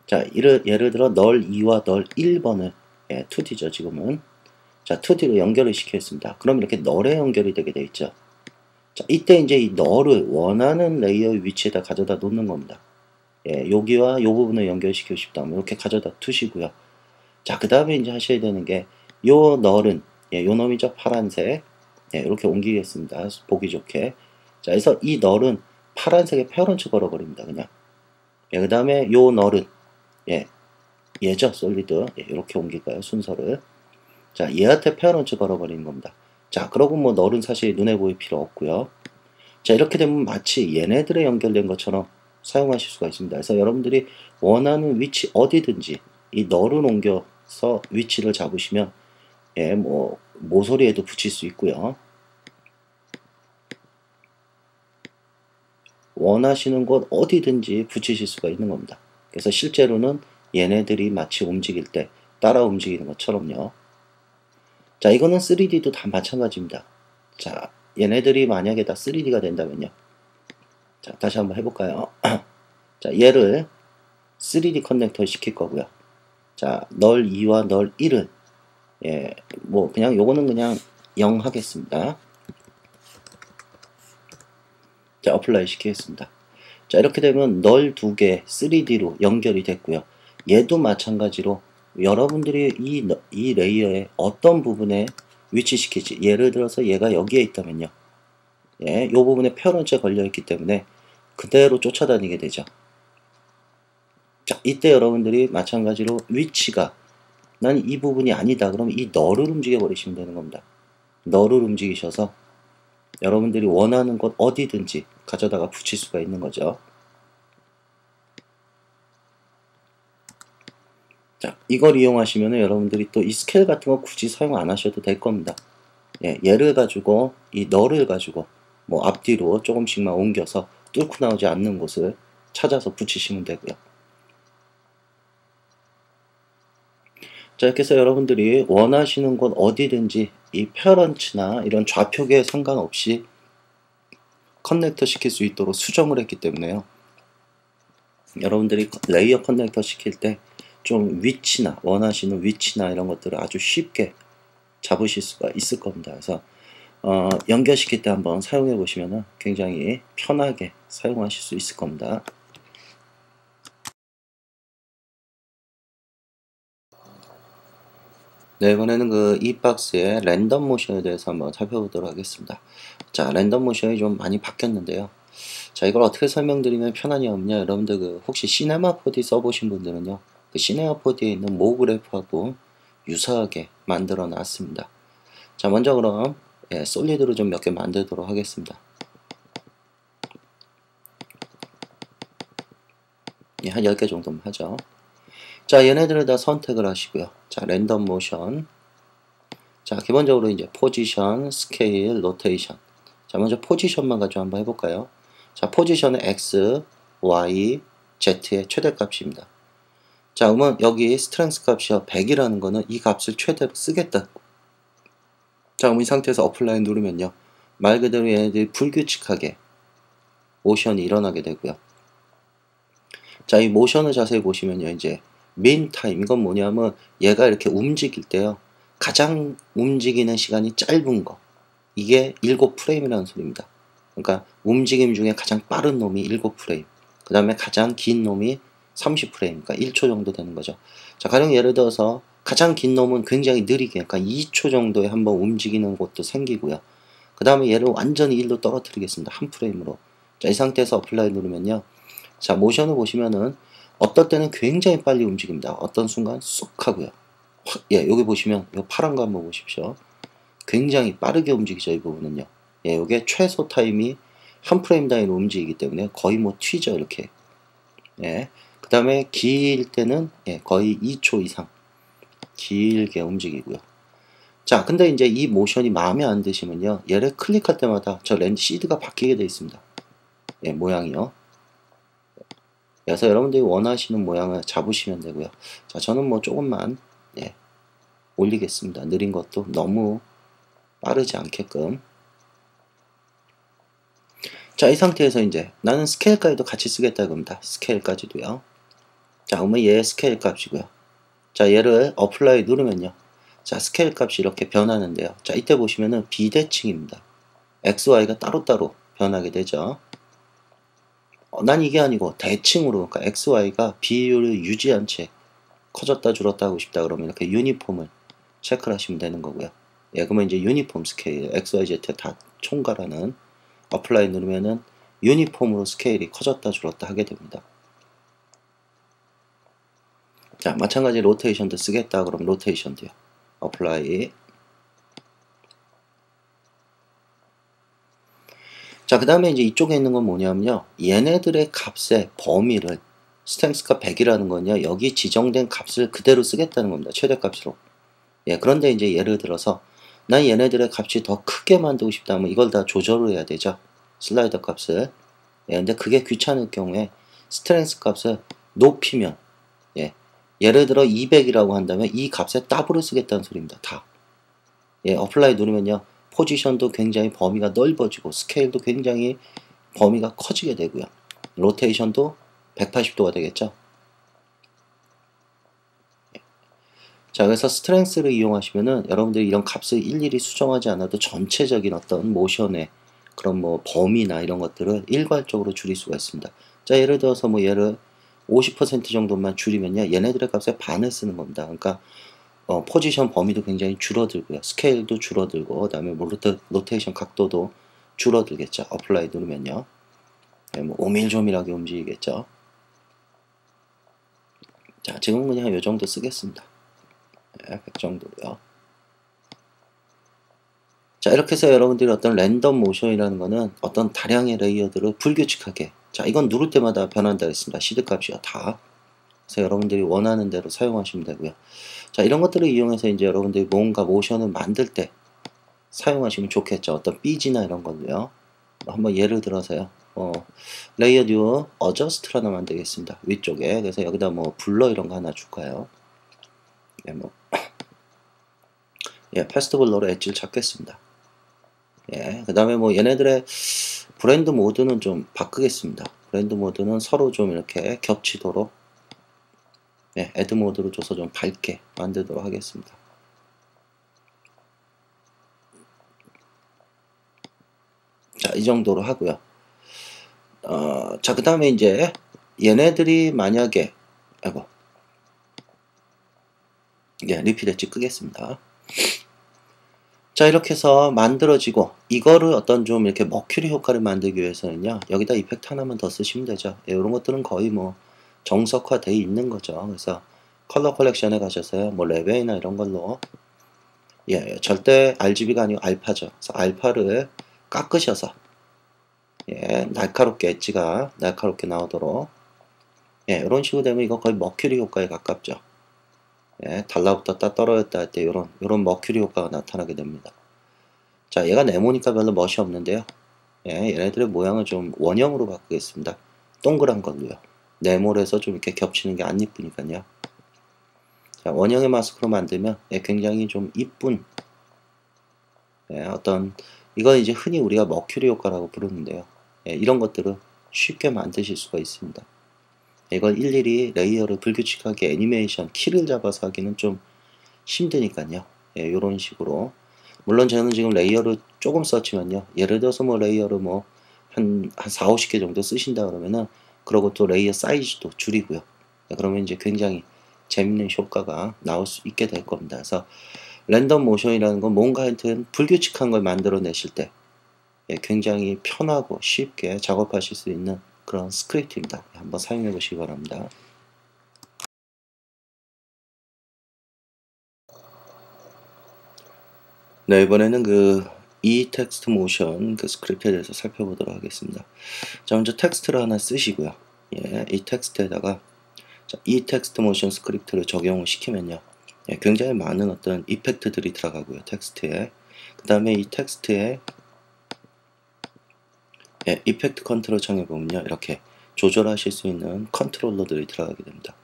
자, 예를 들어 널 2와 널 1번을 2D죠, 지금은. 자, 2D로 연결을 시켰습니다. 그럼 이렇게 널에 연결이 되게 돼 있죠. 자, 이때 이제 이 널을 원하는 레이어의 위치에다 가져다 놓는 겁니다. 예, 여기와 요 부분을 연결시키고 싶다면 이렇게 가져다 두시고요. 자, 그 다음에 이제 하셔야 되는 게 요 널은 요 놈이죠. 파란색. 이렇게 옮기겠습니다. 보기 좋게. 자, 그래서 이 널은 파란색에 페어런츠 걸어버립니다. 그냥. 그 다음에 요 널은 얘죠. 솔리드. 이렇게 옮길까요? 순서를. 자, 얘한테 페어런츠 걸어버리는 겁니다. 자, 그러고 뭐 널은 사실 눈에 보일 필요 없고요. 자, 이렇게 되면 마치 얘네들에 연결된 것처럼 사용하실 수가 있습니다. 그래서 여러분들이 원하는 위치 어디든지 이 널을 옮겨서 위치를 잡으시면 뭐 모서리에도 붙일 수 있고요. 원하시는 곳 어디든지 붙이실 수가 있는 겁니다. 그래서 실제로는 얘네들이 마치 움직일 때 따라 움직이는 것처럼요. 자, 이거는 3D도 다 마찬가지입니다. 자, 얘네들이 만약에 다 3D가 된다면요. 자, 다시 한번 해볼까요? 자, 얘를 3D 커넥터 시킬 거고요. 자, 널 2와 널 1을 뭐 그냥 요거는 그냥 0 하겠습니다. 자, 어플라이 시키겠습니다. 자, 이렇게 되면 널 2개 3D로 연결이 됐고요. 얘도 마찬가지로 여러분들이 이 레이어의 어떤 부분에 위치시킬지, 예를 들어서 얘가 여기에 있다면요. 이 부분에 페어런츠가 걸려있기 때문에 그대로 쫓아다니게 되죠. 자, 이때 여러분들이 마찬가지로 위치가 난 이 부분이 아니다. 그럼 이 널을 움직여 버리시면 되는 겁니다. 널을 움직이셔서 여러분들이 원하는 곳 어디든지 가져다가 붙일 수가 있는 거죠. 자, 이걸 이용하시면 여러분들이 또 이 스케일 같은 거 굳이 사용 안 하셔도 될 겁니다. 얘를 가지고 이 널을 가지고 뭐 앞뒤로 조금씩만 옮겨서 뚫고 나오지 않는 곳을 찾아서 붙이시면 되고요. 자, 이렇게 해서 여러분들이 원하시는 곳 어디든지 이 페어런츠나 이런 좌표계에 상관없이 커넥터 시킬 수 있도록 수정을 했기 때문에요. 여러분들이 레이어 커넥터 시킬 때 좀 위치나 원하시는 위치나 이런 것들을 아주 쉽게 잡으실 수가 있을 겁니다. 그래서 연결시킬 때 한번 사용해 보시면 굉장히 편하게 사용하실 수 있을 겁니다. 네, 이번에는 이 박스의 랜덤 모션에 대해서 한번 살펴보도록 하겠습니다. 자, 랜덤 모션이 좀 많이 바뀌었는데요. 자, 이걸 어떻게 설명드리면 편하냐 없냐, 여러분들 혹시 시네마 4D 써보신 분들은요, 그 시네마 4D에 있는 모그래프하고 유사하게 만들어 놨습니다. 자, 먼저 그럼 솔리드로 좀 몇 개 만들도록 하겠습니다. 한 10개 정도만 하죠. 자, 얘네들을 다 선택을 하시고요. 자, 랜덤 모션. 자, 기본적으로 이제 포지션, 스케일, 로테이션. 자, 먼저 포지션만 가지고 한번 해볼까요? 자, 포지션은 X, Y, Z의 최대값입니다. 자, 그러면 여기 스트렝스 값이요 100이라는 거는 이 값을 최대로 쓰겠다. 자, 그럼 이 상태에서 어플라이 누르면요, 말 그대로 얘네들이 불규칙하게 모션이 일어나게 되고요. 자, 이 모션을 자세히 보시면요, 이제 mean time, 이건 뭐냐면 얘가 이렇게 움직일 때요, 가장 움직이는 시간이 짧은 거, 이게 7프레임이라는 소리입니다. 그러니까 움직임 중에 가장 빠른 놈이 7프레임, 그 다음에 가장 긴 놈이 30프레임, 그러니까 1초 정도 되는 거죠. 자, 가령 예를 들어서 가장 긴 놈은 굉장히 느리게, 그러니까 2초 정도에 한번 움직이는 곳도 생기고요. 그 다음에 얘를 완전히 1로 떨어뜨리겠습니다. 한 프레임으로. 자, 이 상태에서 어플라이 누르면요, 자, 모션을 보시면은 어떨 때는 굉장히 빨리 움직입니다. 어떤 순간 쑥 하고요. 확, 예, 여기 보시면 이 파란 거 한번 보십시오. 굉장히 빠르게 움직이죠. 이 부분은요. 예, 이게 최소 타임이 한 프레임 단위로 움직이기 때문에 거의 뭐 튀죠. 이렇게. 예. 그 다음에 길 때는 예, 거의 2초 이상 길게 움직이고요. 자, 근데 이제 이 모션이 마음에 안 드시면요. 얘를 클릭할 때마다 저 렌즈 시드가 바뀌게 되어 있습니다. 예, 모양이요. 그래서 여러분들이 원하시는 모양을 잡으시면 되고요. 자, 저는 뭐 조금만 예, 올리겠습니다. 느린 것도 너무 빠르지 않게끔. 자, 이 상태에서 이제 나는 스케일까지도 같이 쓰겠다 겁니다. 스케일까지도요. 자, 그러면 얘 스케일 값이고요. 자, 얘를 어플라이 누르면요. 자, 스케일 값이 이렇게 변하는데요. 자, 이때 보시면은 비대칭입니다. XY가 따로따로 변하게 되죠. 난 이게 아니고 대칭으로, 그러니까 XY가 비율을 유지한 채 커졌다 줄었다 하고 싶다 그러면 이렇게 유니폼을 체크를 하시면 되는 거고요. 예, 그러면 이제 유니폼 스케일, XYZ 다 총괄하는 어플라이 누르면은 유니폼으로 스케일이 커졌다 줄었다 하게 됩니다. 자, 마찬가지 로테이션도 쓰겠다 그러면 로테이션도요. 어플라이. 자, 그 다음에 이제 이쪽에 있는 건 뭐냐면요. 얘네들의 값의 범위를 스트렝스가 100이라는 건요. 여기 지정된 값을 그대로 쓰겠다는 겁니다. 최대값으로. 예, 그런데 이제 예를 들어서 난 얘네들의 값이 더 크게 만들고 싶다면 이걸 다 조절을 해야 되죠. 슬라이더 값을. 예, 근데 그게 귀찮을 경우에 스트렝스 값을 높이면 예, 예를 들어 200이라고 한다면 이 값에 더블을 쓰겠다는 소리입니다. 다. 예, 어플라이 누르면요. 포지션도 굉장히 범위가 넓어지고 스케일도 굉장히 범위가 커지게 되고요. 로테이션도 180도가 되겠죠. 자, 그래서 스트렝스를 이용하시면은 여러분들이 이런 값을 일일이 수정하지 않아도 전체적인 어떤 모션의 그런 뭐 범위나 이런 것들을 일괄적으로 줄일 수가 있습니다. 자, 예를 들어서 뭐 얘를 50% 정도만 줄이면요. 얘네들의 값의 반을 쓰는 겁니다. 그러니까 포지션 범위도 굉장히 줄어들고요. 스케일도 줄어들고, 그 다음에 뭐 로테이션 각도도 줄어들겠죠. 어플라이 누르면요. 네, 뭐 오밀조밀하게 움직이겠죠. 자, 지금은 그냥 이 정도 쓰겠습니다. 네, 100 정도고요. 자, 이렇게 해서 여러분들이 어떤 랜덤 모션이라는 거는 어떤 다량의 레이어들을 불규칙하게, 자, 이건 누를 때마다 변한다 했습니다. 시드 값이요. 다. 그래서 여러분들이 원하는 대로 사용하시면 되고요. 자, 이런 것들을 이용해서 이제 여러분들이 뭔가 모션을 만들 때 사용하시면 좋겠죠. 어떤 삐지나 이런 걸로요. 한번 예를 들어서요. 레이어 듀 어저스트를 하나 만들겠습니다. 위쪽에. 그래서 여기다 뭐 블러 이런 거 하나 줄까요? 예, 뭐 예, 패스트 블러로 엣지를 찾겠습니다. 예, 그 다음에 뭐 얘네들의 브랜드 모드는 좀 바꾸겠습니다. 브랜드 모드는 서로 좀 이렇게 겹치도록 예, 애드 모드로 줘서 좀 밝게 만들도록 하겠습니다. 자, 이 정도로 하고요. 자, 그 다음에 이제 얘네들이 만약에 아이고 예, 리필 엣지 끄겠습니다. 자, 이렇게 해서 만들어지고 이거를 어떤 좀 이렇게 머큐리 효과를 만들기 위해서는요. 여기다 이펙트 하나만 더 쓰시면 되죠. 예, 이런 것들은 거의 뭐 정석화되어 있는 거죠. 그래서 컬러 컬렉션에 가셔서요. 뭐 레벨이나 이런 걸로 예, 절대 RGB가 아니고 알파죠. 그래서 알파를 깎으셔서 예, 날카롭게 엣지가 날카롭게 나오도록 예, 이런 식으로 되면 이거 거의 머큐리 효과에 가깝죠. 예, 달라붙었다 떨어졌다 할 때 요런 머큐리 효과가 나타나게 됩니다. 자, 얘가 네모니까 별로 멋이 없는데요. 예, 얘네들의 모양을 좀 원형으로 바꾸겠습니다. 동그란 걸로요. 네모에서 좀 이렇게 겹치는 게 안 이쁘니까요. 자, 원형의 마스크로 만들면 예, 굉장히 좀 이쁜 예, 어떤 이건 이제 흔히 우리가 머큐리 효과라고 부르는데요. 예, 이런 것들을 쉽게 만드실 수가 있습니다. 이걸 일일이 레이어를 불규칙하게 애니메이션 키를 잡아서 하기는 좀 힘드니까요. 예, 이런 식으로 물론 저는 지금 레이어를 조금 썼지만요. 예를 들어서 뭐 레이어를 뭐 한 4, 50개 정도 쓰신다 그러면은 그러고 또 레이어 사이즈도 줄이고요. 예, 그러면 이제 굉장히 재밌는 효과가 나올 수 있게 될 겁니다. 그래서 랜덤 모션이라는 건 뭔가 하여튼 불규칙한 걸 만들어내실 때 예, 굉장히 편하고 쉽게 작업하실 수 있는 그런 스크립트입니다. 한번 사용해 보시기 바랍니다. 네, 이번에는 이 텍스트 모션 스크립트에 대해서 살펴보도록 하겠습니다. 자, 먼저 텍스트를 하나 쓰시고요. 예, 이 텍스트에다가 이 텍스트 모션 스크립트를 적용을 시키면요. 예, 굉장히 많은 어떤 이펙트들이 들어가고요. 텍스트에. 그 다음에 이 텍스트에 이펙트 컨트롤 창에 보면요. 이렇게 조절하실 수 있는 컨트롤러들이 들어가게 됩니다.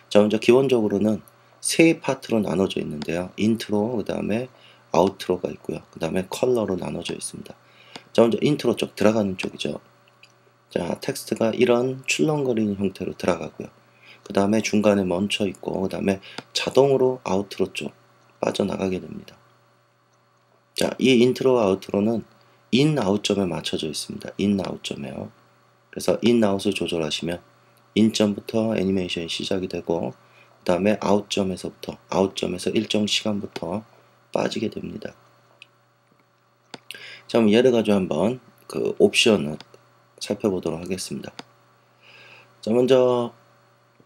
자, 먼저 기본적으로는 세 파트로 나눠져 있는데요. 인트로, 그 다음에 아우트로가 있고요. 그 다음에 컬러로 나눠져 있습니다. 자, 먼저 인트로 쪽 들어가는 쪽이죠. 자, 텍스트가 이런 출렁거리는 형태로 들어가고요. 그 다음에 중간에 멈춰 있고, 그 다음에 자동으로 아우트로 쪽 빠져나가게 됩니다. 자, 이 인트로 아우트로는 인 아웃점에 맞춰져 있습니다. 인 아웃점에요. 그래서 인 아웃을 조절하시면 인점부터 애니메이션이 시작이 되고, 그 다음에 아웃점에서 일정 시간부터 빠지게 됩니다. 자, 그럼 예를 가지고 한번 옵션을 살펴보도록 하겠습니다. 자, 먼저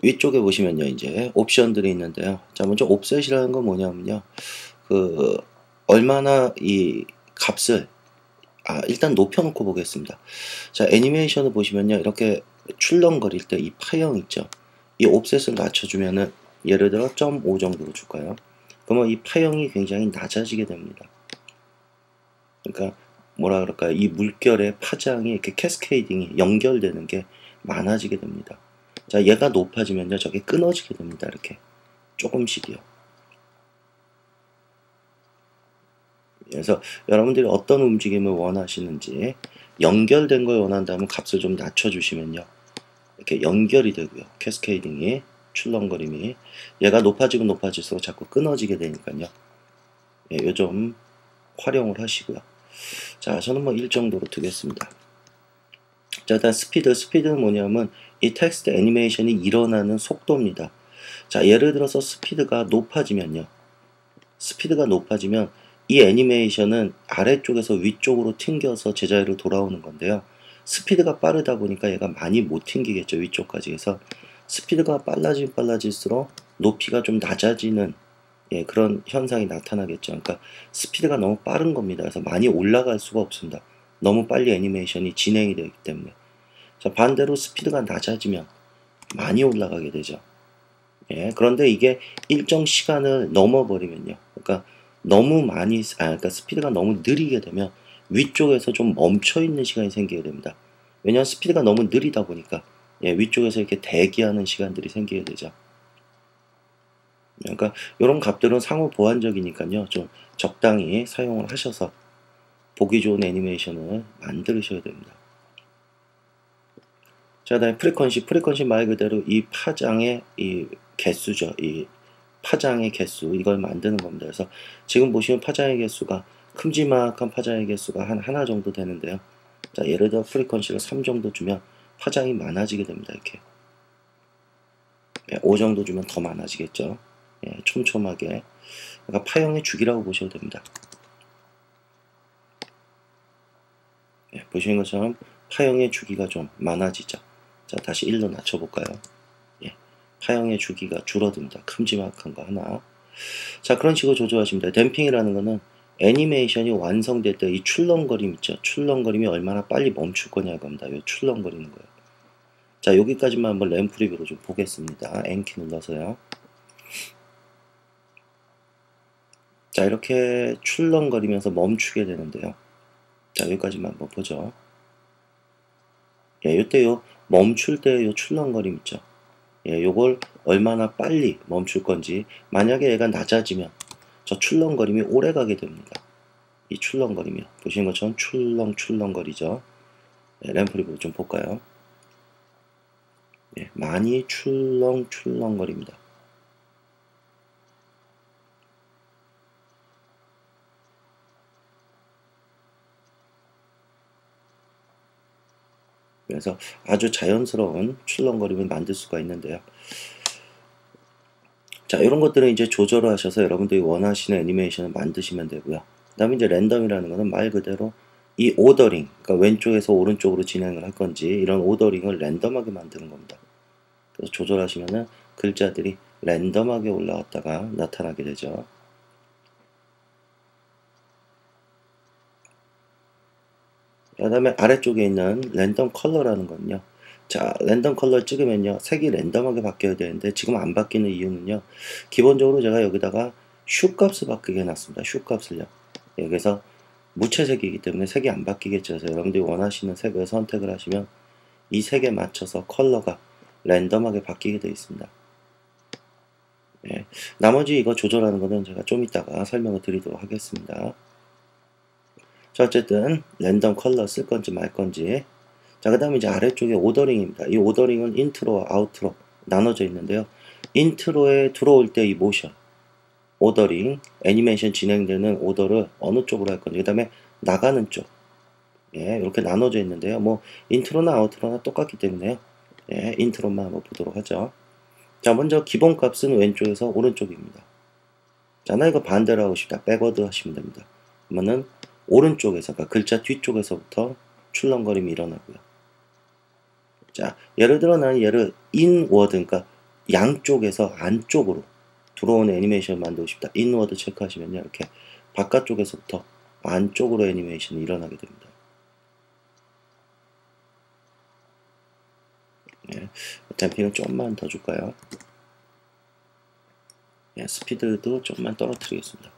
위쪽에 보시면요, 이제 옵션들이 있는데요. 자, 먼저 옵셋이라는 건 뭐냐면요, 얼마나 이 값을 일단 높여놓고 보겠습니다. 자, 애니메이션을 보시면요, 이렇게 출렁거릴 때 이 파형 있죠. 이 옵셋을 낮춰주면은 예를 들어 0.5 정도로 줄까요? 그러면 이 파형이 굉장히 낮아지게 됩니다. 그러니까 뭐라 그럴까요? 이 물결의 파장이 이렇게 캐스케이딩이 연결되는 게 많아지게 됩니다. 자, 얘가 높아지면요, 저게 끊어지게 됩니다. 이렇게 조금씩이요. 그래서 여러분들이 어떤 움직임을 원하시는지 연결된 걸 원한다면 값을 좀 낮춰주시면요, 이렇게 연결이 되고요. 캐스케이딩이 출렁거림이 얘가 높아지고 높아질수록 자꾸 끊어지게 되니까요. 예, 요 좀 활용을 하시고요. 자, 저는 뭐 1 정도로 두겠습니다. 자, 일단 스피드는 뭐냐면 이 텍스트 애니메이션이 일어나는 속도입니다. 자, 예를 들어서 스피드가 높아지면 이 애니메이션은 아래쪽에서 위쪽으로 튕겨서 제자리로 돌아오는 건데요. 스피드가 빠르다 보니까 얘가 많이 못 튕기겠죠. 위쪽까지 해서 스피드가 빨라질수록 높이가 좀 낮아지는 그런 현상이 나타나겠죠. 그러니까 스피드가 너무 빠른 겁니다. 그래서 많이 올라갈 수가 없습니다. 너무 빨리 애니메이션이 진행이 되기 때문에. 자, 반대로 스피드가 낮아지면 많이 올라가게 되죠. 예, 그런데 이게 일정 시간을 넘어버리면요. 그러니까 그러니까 스피드가 너무 느리게 되면 위쪽에서 좀 멈춰있는 시간이 생기게 됩니다. 왜냐하면 스피드가 너무 느리다 보니까 위쪽에서 이렇게 대기하는 시간들이 생기게 되죠. 그러니까 이런 값들은 상호 보완적이니까요, 좀 적당히 사용을 하셔서 보기 좋은 애니메이션을 만드셔야 됩니다. 자, 다음에 프리퀀시 말 그대로 이 파장의 이 개수죠. 이 파장의 개수, 이걸 만드는 겁니다. 그래서 지금 보시면 파장의 개수가 큼지막한 파장의 개수가 하나 정도 되는데요. 자, 예를 들어 프리퀀시를 3 정도 주면 파장이 많아지게 됩니다. 이렇게 5 정도 주면 더 많아지겠죠. 예, 촘촘하게. 그러니까 파형의 주기라고 보셔도 됩니다. 예, 보시는 것처럼 파형의 주기가 좀 많아지죠. 자, 다시 1로 낮춰볼까요? 예, 파형의 주기가 줄어듭니다. 큼지막한 거 하나. 자, 그런 식으로 조절하시면 돼요. 댐핑이라는 거는 애니메이션이 완성될 때 이 출렁거림 있죠. 출렁거림이 얼마나 빨리 멈출 거냐 겁니다. 이 출렁거리는 거예요. 자, 여기까지만 한번 램 프리뷰로 좀 보겠습니다. N키 눌러서요. 자, 이렇게 출렁거리면서 멈추게 되는데요. 자, 여기까지만 한번 보죠. 예, 요때 멈출 때 요 출렁거림 있죠. 예, 요걸 얼마나 빨리 멈출 건지, 만약에 얘가 낮아지면 저 출렁거림이 오래 가게 됩니다. 이 출렁거림이요. 보시는 것처럼 출렁거리죠. 예, 램 프리뷰 좀 볼까요? 예, 많이 출렁거립니다. 그래서 아주 자연스러운 출렁거림을 만들 수가 있는데요. 자, 이런 것들은 이제 조절을 하셔서 여러분들이 원하시는 애니메이션을 만드시면 되고요. 그 다음에 이제 랜덤이라는 것은 말 그대로 이 오더링, 그러니까 왼쪽에서 오른쪽으로 진행을 할 건지 이런 오더링을 랜덤하게 만드는 겁니다. 그래서 조절하시면은 글자들이 랜덤하게 올라왔다가 나타나게 되죠. 그 다음에 아래쪽에 있는 랜덤 컬러라는 건요. 자, 랜덤 컬러 찍으면요. 색이 랜덤하게 바뀌어야 되는데 지금 안 바뀌는 이유는요. 기본적으로 제가 여기다가 슈 값을 바뀌게 해놨습니다. 슈 값을요. 여기서 무채색이기 때문에 색이 안 바뀌겠죠. 그래서 여러분들이 원하시는 색을 선택을 하시면 이 색에 맞춰서 컬러가 랜덤하게 바뀌게 되어 있습니다. 예, 나머지 이거 조절하는 거는 제가 좀 이따가 설명을 드리도록 하겠습니다. 자, 어쨌든 랜덤 컬러 쓸 건지 말 건지. 자, 그 다음에 이제 아래쪽에 오더링입니다. 이 오더링은 인트로와 아우트로 나눠져 있는데요. 인트로에 들어올 때 이 모션, 오더링, 애니메이션 진행되는 오더를 어느 쪽으로 할 건지, 그 다음에 나가는 쪽, 예, 이렇게 나눠져 있는데요. 뭐 인트로나 아우트로나 똑같기 때문에요. 예, 인트로만 한번 보도록 하죠. 자, 먼저 기본 값은 왼쪽에서 오른쪽입니다. 자, 나 이거 반대로 하고 싶다. 백워드 하시면 됩니다. 그러면은 오른쪽에서, 그러니까 글자 뒤쪽에서부터 출렁거림이 일어나고요. 자, 예를 들어 나는 얘를 인워드, 그러니까 양쪽에서 안쪽으로 들어오는 애니메이션 만들고 싶다. 인워드 체크하시면요. 이렇게 바깥쪽에서부터 안쪽으로 애니메이션이 일어나게 됩니다. 예, 댐핑을 좀만 더 줄까요? 예, 스피드도 좀만 떨어뜨리겠습니다.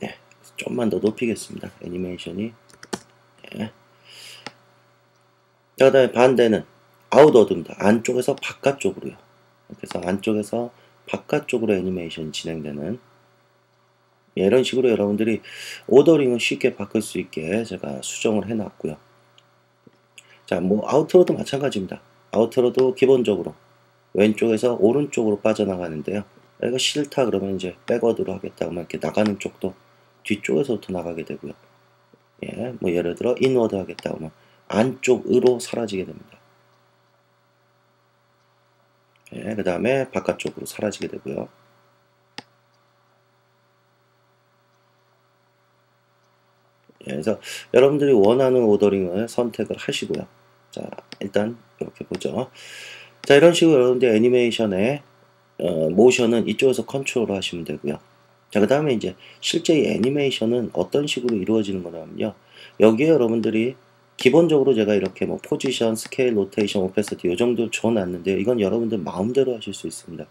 예, 좀만 더 높이겠습니다. 애니메이션이. 예. 그 다음에 반대는 아웃워드입니다. 안쪽에서 바깥쪽으로요. 그래서 안쪽에서 바깥쪽으로 애니메이션이 진행되는, 예, 이런 식으로 여러분들이 오더링을 쉽게 바꿀 수 있게 제가 수정을 해 놨고요. 자, 뭐 아우트로도 마찬가지입니다. 아우트로도 기본적으로 왼쪽에서 오른쪽으로 빠져나가는데요. 이거 싫다 그러면 이제 백워드로 하겠다 그러면 이렇게 나가는 쪽도 뒤쪽에서부터 나가게 되고요. 예, 뭐 예를 들어 인워드 하겠다 그러면 안쪽으로 사라지게 됩니다. 예, 그 다음에 바깥쪽으로 사라지게 되고요. 예, 그래서 여러분들이 원하는 오더링을 선택을 하시고요. 자, 일단 이렇게 보죠. 자, 이런 식으로 여러분들 애니메이션의 모션은 이쪽에서 컨트롤 하시면 되고요. 자, 그 다음에 이제 실제 이 애니메이션은 어떤 식으로 이루어지는 거냐면요. 여기에 여러분들이 기본적으로 제가 이렇게 뭐 포지션, 스케일, 로테이션, 오페시티 이 정도 줘놨는데요. 이건 여러분들 마음대로 하실 수 있습니다.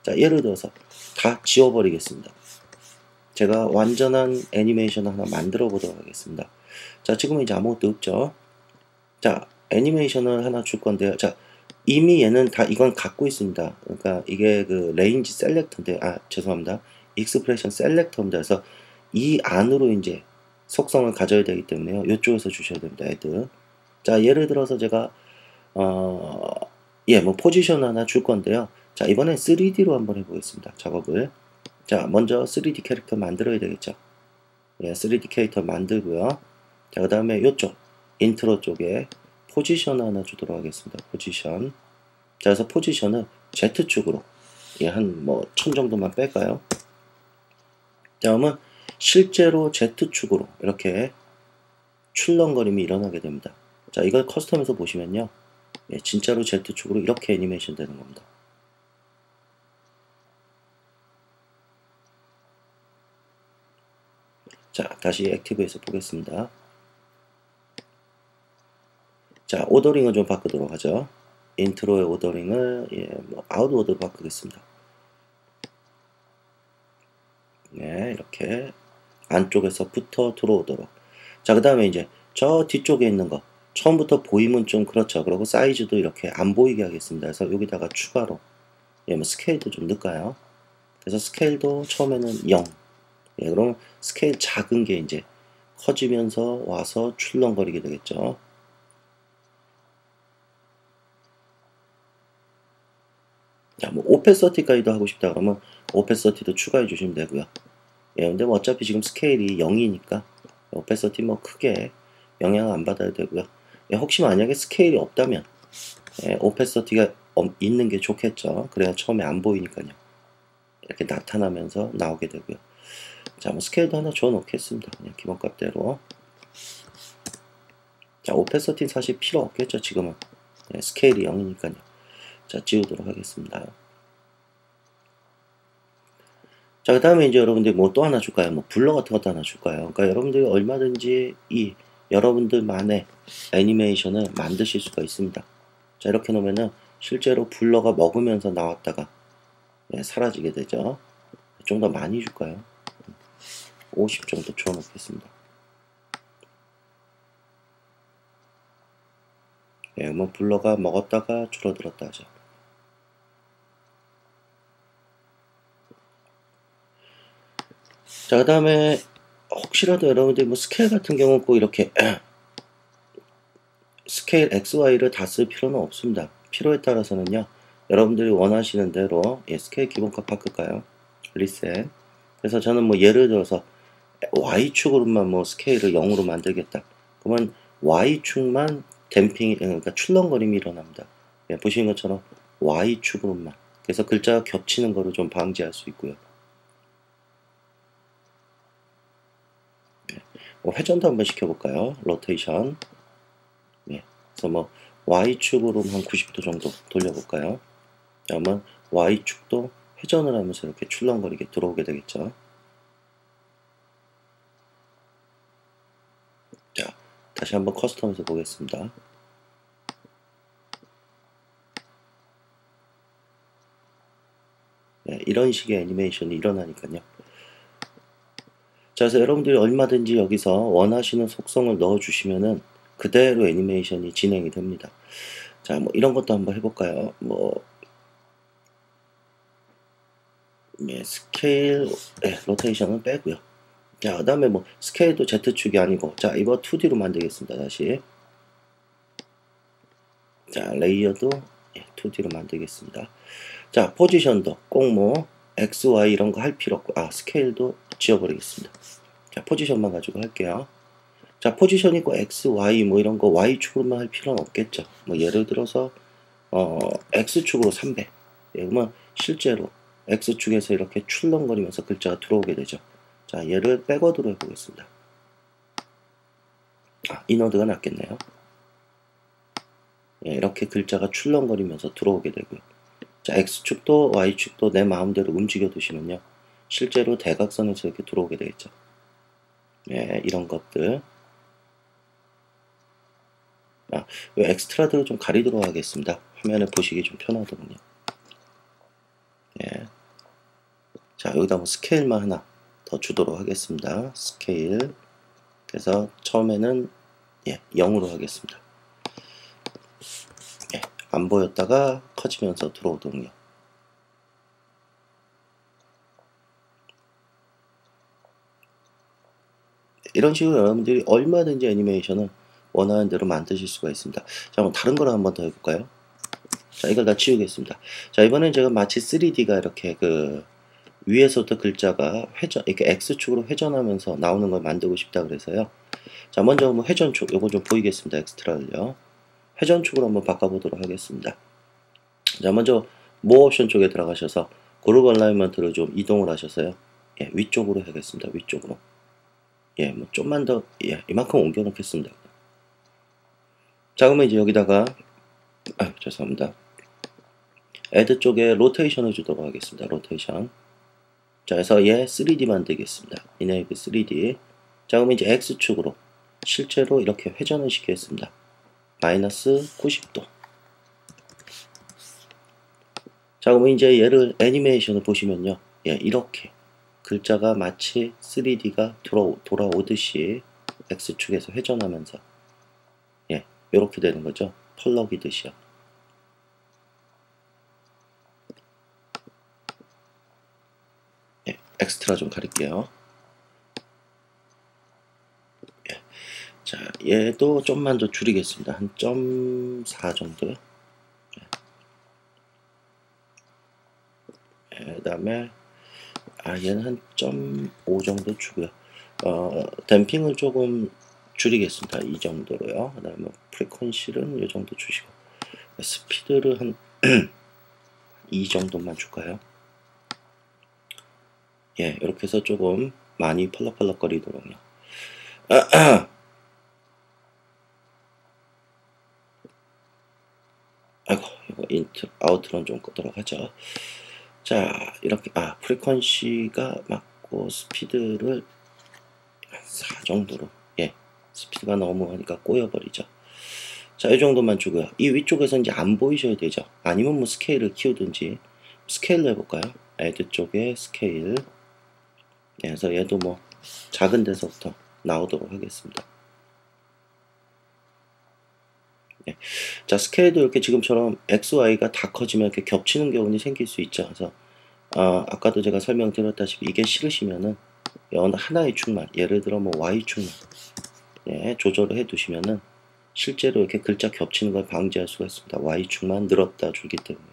자, 예를 들어서 다 지워버리겠습니다. 제가 완전한 애니메이션 하나 만들어 보도록 하겠습니다. 자, 지금은 이제 아무것도 없죠. 자, 애니메이션을 하나 줄 건데요. 자, 이미 얘는 다 이건 갖고 있습니다. 그러니까 이게 그 레인지 셀렉터인데, 죄송합니다. 익스프레션 셀렉터입니다. 그래서 이 안으로 이제 속성을 가져야 되기 때문에요. 이쪽에서 주셔야 됩니다. 애드. 자, 예를 들어서 제가 예, 뭐 포지션 하나 줄 건데요. 자, 이번엔 3D로 한번 해보겠습니다. 작업을. 자, 먼저 3D 캐릭터 만들어야 되겠죠. 예, 3D 캐릭터 만들고요. 자, 그 다음에 이쪽 인트로 쪽에 포지션 하나 주도록 하겠습니다. 포지션. 자, 그래서 포지션을 Z축으로, 예, 한 뭐 1000 정도만 뺄까요? 자, 그러면 실제로 Z축으로 이렇게 출렁거림이 일어나게 됩니다. 자, 이걸 커스텀에서 보시면요. 예, 진짜로 Z축으로 이렇게 애니메이션 되는 겁니다. 자, 다시 액티브에서 보겠습니다. 자, 오더링을 좀 바꾸도록 하죠. 인트로의 오더링을, 예, 뭐 아웃워드로 바꾸겠습니다. 네, 이렇게 안쪽에서부터 들어오도록. 자, 그 다음에 이제 저 뒤쪽에 있는 거 처음부터 보이면 좀 그렇죠. 그리고 사이즈도 이렇게 안 보이게 하겠습니다. 그래서 여기다가 추가로, 예, 뭐 스케일도 좀 넣을까요? 그래서 스케일도 처음에는 0. 예, 그럼 스케일 작은 게 이제 커지면서 와서 출렁거리게 되겠죠. 자, 뭐 오페서티까지도 하고 싶다 그러면 오페서티도 추가해 주시면 되고요. 예, 근데 뭐 어차피 지금 스케일이 0이니까 오페서티 뭐 크게 영향을 안 받아도 되고요. 예, 혹시 만약에 스케일이 없다면, 예, 오페서티가 있는 게 좋겠죠. 그래야 처음에 안 보이니까요. 이렇게 나타나면서 나오게 되고요. 자, 뭐 스케일도 하나 줘 놓겠습니다. 그냥 기본값대로. 자, 오페서티는 사실 필요 없겠죠. 지금은. 예, 스케일이 0이니까요. 자, 지우도록 하겠습니다. 자, 그 다음에 이제 여러분들이 뭐 또 하나 줄까요? 뭐 블러 같은 것도 하나 줄까요? 그러니까 여러분들이 얼마든지 이 여러분들만의 애니메이션을 만드실 수가 있습니다. 자, 이렇게 놓으면은 실제로 블러가 먹으면서 나왔다가 사라지게 되죠. 좀 더 많이 줄까요? 50 정도 줘 놓겠습니다. 뭐 블러가 먹었다가 줄어들었다 하죠. 자, 그 다음에 혹시라도 여러분들이 뭐 스케일 같은 경우 꼭 이렇게 스케일 XY를 다 쓸 필요는 없습니다. 필요에 따라서는요, 여러분들이 원하시는 대로 스케일 기본값 바꿀까요? 리셋. 그래서 저는 뭐 예를 들어서 Y축으로만 뭐 스케일을 0으로 만들겠다. 그러면 Y축만 댐핑이, 그러니까 출렁거림이 일어납니다. 보시는 것처럼 Y축으로만. 그래서 글자가 겹치는 거를 좀 방지할 수 있고요. 뭐 회전도 한번 시켜볼까요? 로테이션. 그래서 뭐 Y축으로 한 90도 정도 돌려볼까요? 그러면 Y축도 회전을 하면서 이렇게 출렁거리게 들어오게 되겠죠. 자, 다시 한번 커스텀에서 보겠습니다. 이런 식의 애니메이션이 일어나니까요. 자, 그래서 여러분들이 얼마든지 여기서 원하시는 속성을 넣어주시면은 그대로 애니메이션이 진행이 됩니다. 자, 뭐 이런 것도 한번 해볼까요? 뭐 스케일, 로테이션은 빼고요. 자, 그 다음에 뭐 스케일도 Z축이 아니고, 자, 이거 2D로 만들겠습니다. 다시. 자, 레이어도 2D로 만들겠습니다. 자, 포지션도 꼭 뭐 X, Y 이런 거 할 필요 없고, 스케일도 지워버리겠습니다. 자, 포지션만 가지고 할게요. 자, 포지션 있고 X, Y 뭐 이런 거 Y축으로만 할 필요는 없겠죠. 뭐 예를 들어서 X축으로 300. 그러면 실제로 X축에서 이렇게 출렁거리면서 글자가 들어오게 되죠. 자, 얘를 백워드로 해보겠습니다. 이너드가 낫겠네요. 이렇게 글자가 출렁거리면서 들어오게 되고요. 자, X축도 Y축도 내 마음대로 움직여 두시면요, 실제로 대각선에서 이렇게 들어오게 되겠죠. 이런 것들. 이 엑스트라들을 좀 가리도록 하겠습니다. 화면을 보시기 좀 편하더군요. 자, 여기다 뭐 스케일만 하나 더 주도록 하겠습니다. 스케일. 그래서 처음에는 0으로 하겠습니다. 안 보였다가 커지면서 들어오더군요. 이런 식으로 여러분들이 얼마든지 애니메이션을 원하는 대로 만드실 수가 있습니다. 자, 그럼 다른 거를 한번 더 해볼까요? 자, 이걸 다 지우겠습니다. 자, 이번엔 제가 마치 3D가 이렇게 위에서부터 글자가 이렇게 X축으로 회전하면서 나오는 걸 만들고 싶다 그래서요. 자, 먼저 뭐 회전축, 요거 좀 보이겠습니다. 엑스트라를요. 회전축으로 한번 바꿔보도록 하겠습니다. 자, 먼저 모 옵션 쪽에 들어가셔서 그룹 얼라이먼트를 좀 이동을 하셔서요. 위쪽으로 하겠습니다. 위쪽으로. 뭐 좀만 더, 이만큼 옮겨 놓겠습니다. 자, 그러면 이제 여기다가, 죄송합니다. 애드 쪽에 로테이션을 주도록 하겠습니다. 로테이션. 자, 그래서 얘 3D 만들겠습니다. enable 3D. 자, 그러면 이제 X축으로 실제로 이렇게 회전을 시키겠습니다. 마이너스 90도. 자, 그러면 이제 얘를 애니메이션을 보시면요. 이렇게 글자가 마치 3D가 돌아오듯이 X축에서 회전하면서 이렇게 되는 거죠. 펄럭이듯이요. 엑스트라 좀 가릴게요. 자, 얘도 좀만 더 줄이겠습니다. 한 0.4 정도요. 그 다음에 얘는 한 0.5 정도 주고요. 댐핑을 조금 줄이겠습니다. 이 정도로요. 그 다음에 프리퀀시는 이 정도 주시고, 스피드를 한 2 정도만 줄까요? 이렇게 해서 조금 많이 펄럭펄럭거리도록요. 아이고, 이거 아우트런 좀 끄도록 하죠. 자, 이렇게, 프리퀀시가 맞고, 스피드를 한 4 정도로, 예, 스피드가 너무 하니까 꼬여버리죠. 자, 이 정도만 주고요. 이 위쪽에서 이제 안 보이셔야 되죠. 아니면 뭐 스케일을 키우든지, 스케일로 해볼까요? 애드 쪽에 스케일. 그래서 얘도 뭐, 작은 데서부터 나오도록 하겠습니다. 예. 자, 스케일도 이렇게 지금처럼 X, Y가 다 커지면 이렇게 겹치는 경우는 생길 수 있죠. 그래서, 아까도 제가 설명드렸다시피 이게 싫으시면은, 어느 하나의 축만, 예를 들어 뭐 Y축만, 예, 조절을 해 두시면은, 실제로 이렇게 글자 겹치는 걸 방지할 수가 있습니다. Y축만 늘었다 줄기 때문에.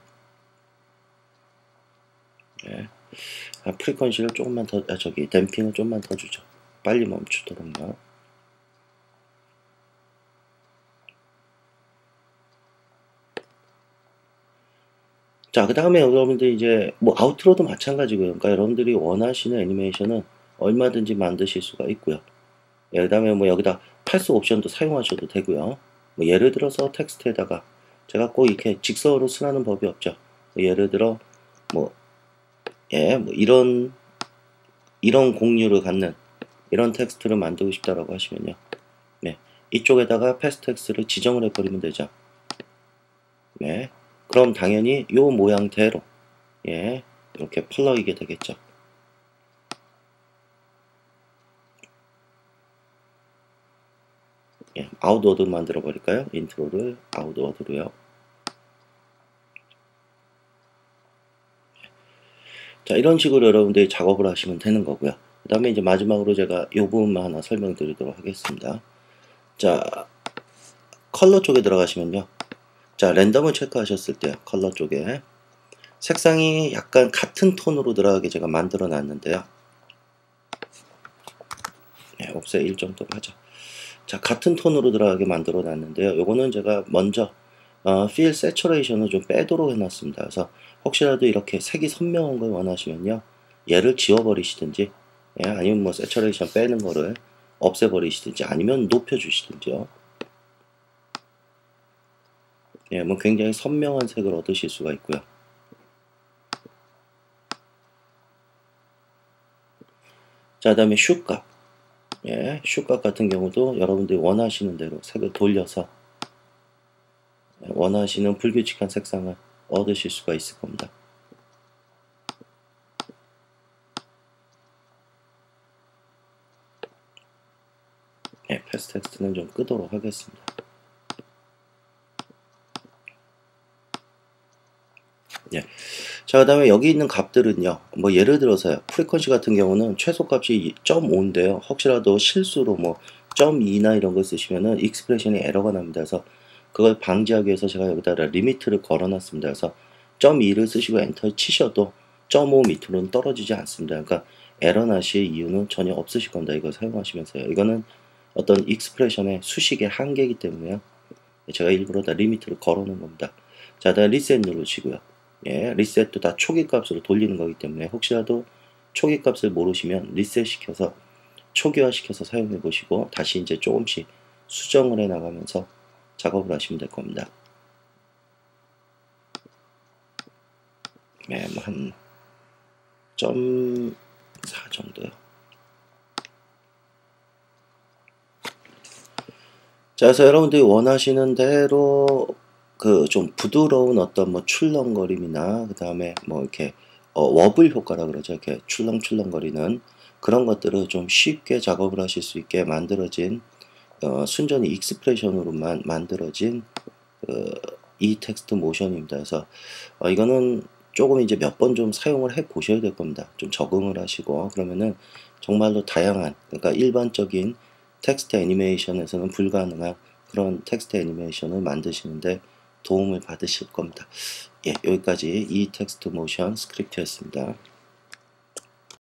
예. 프리퀀시를 조금만 더, 댐핑을 좀만 더 주죠. 빨리 멈추도록요. 자, 그 다음에 여러분들 이제 뭐 아우트로도 마찬가지고요. 그러니까 여러분들이 원하시는 애니메이션은 얼마든지 만드실 수가 있고요. 예, 그 다음에 뭐 여기다 팔스 옵션도 사용하셔도 되고요. 뭐 예를 들어서 텍스트에다가 제가 꼭 이렇게 직선으로 쓰라는 법이 없죠. 뭐 예를 들어 뭐, 예, 뭐 이런 공유를 갖는 이런 텍스트를 만들고 싶다라고 하시면요. 네, 이쪽에다가 패스텍스트를 지정을 해버리면 되죠. 네, 그럼 당연히 요 모양대로, 예, 이렇게 펄럭이게 되겠죠. 예, 아웃워드 만들어 버릴까요? 인트로를 아웃워드로요. 자, 이런 식으로 여러분들이 작업을 하시면 되는 거고요. 그 다음에 이제 마지막으로 제가 이 부분만 하나 설명드리도록 하겠습니다. 자, 컬러 쪽에 들어가시면요. 자, 랜덤을 체크하셨을 때 컬러 쪽에 색상이 약간 같은 톤으로 들어가게 제가 만들어 놨는데요. 네, 옵셋 1 정도로 하죠. 자, 같은 톤으로 들어가게 만들어 놨는데요. 요거는 제가 먼저 Fill Saturation을 좀 빼도록 해놨습니다. 그래서 혹시라도 이렇게 색이 선명한 걸 원하시면요, 얘를 지워버리시든지, 예, 아니면 뭐 Saturation 빼는 거를 없애버리시든지, 아니면 높여주시든지요. 예, 뭐 굉장히 선명한 색을 얻으실 수가 있고요. 자, 그 다음에 슈값. 예, 슈값 같은 경우도 여러분들이 원하시는 대로 색을 돌려서 원하시는 불규칙한 색상을 얻으실 수가 있을 겁니다. 예, 패스텍스트는 좀 끄도록 하겠습니다. 예. 자, 그 다음에 여기 있는 값들은요, 뭐 예를 들어서요, 프리퀀시 같은 경우는 최소값이 0.5인데요 혹시라도 실수로 뭐 0.2나 이런 걸 쓰시면은 익스프레션이 에러가 납니다. 그래서 그걸 방지하기 위해서 제가 여기다가 리미트를 걸어 놨습니다. 그래서 0.2를 쓰시고 엔터 치셔도 0.5 밑으로는 떨어지지 않습니다. 그러니까 에러 나실 이유는 전혀 없으실 겁니다. 이거 사용하시면서요. 이거는 어떤 익스프레션의 수식의 한계이기 때문에요, 제가 일부러 다 리미트를 걸어 놓은 겁니다. 자, 다음 리셋 누르시고요. 예, 리셋도 다 초기 값으로 돌리는 거기 때문에 혹시라도 초기 값을 모르시면 리셋 시켜서 초기화 시켜서 사용해 보시고 다시 이제 조금씩 수정을 해 나가면서 작업을 하시면 될 겁니다. 네, 뭐 한 0.4 정도요. 자, 그래서 여러분들이 원하시는 대로 그 좀 부드러운 어떤 뭐 출렁거림이나 그 다음에 뭐 이렇게 워블 효과라 그러죠. 이렇게 출렁출렁거리는 그런 것들을 좀 쉽게 작업을 하실 수 있게 만들어진 순전히 익스프레션으로만 만들어진 이 텍스트 모션입니다. 그래서 이거는 조금 이제 몇 번 좀 사용을 해 보셔야 될 겁니다. 좀 적응을 하시고 그러면은 정말로 다양한, 그러니까 일반적인 텍스트 애니메이션에서는 불가능한 그런 텍스트 애니메이션을 만드시는데 도움을 받으실 겁니다. 예, 여기까지 이 텍스트 모션 스크립트였습니다.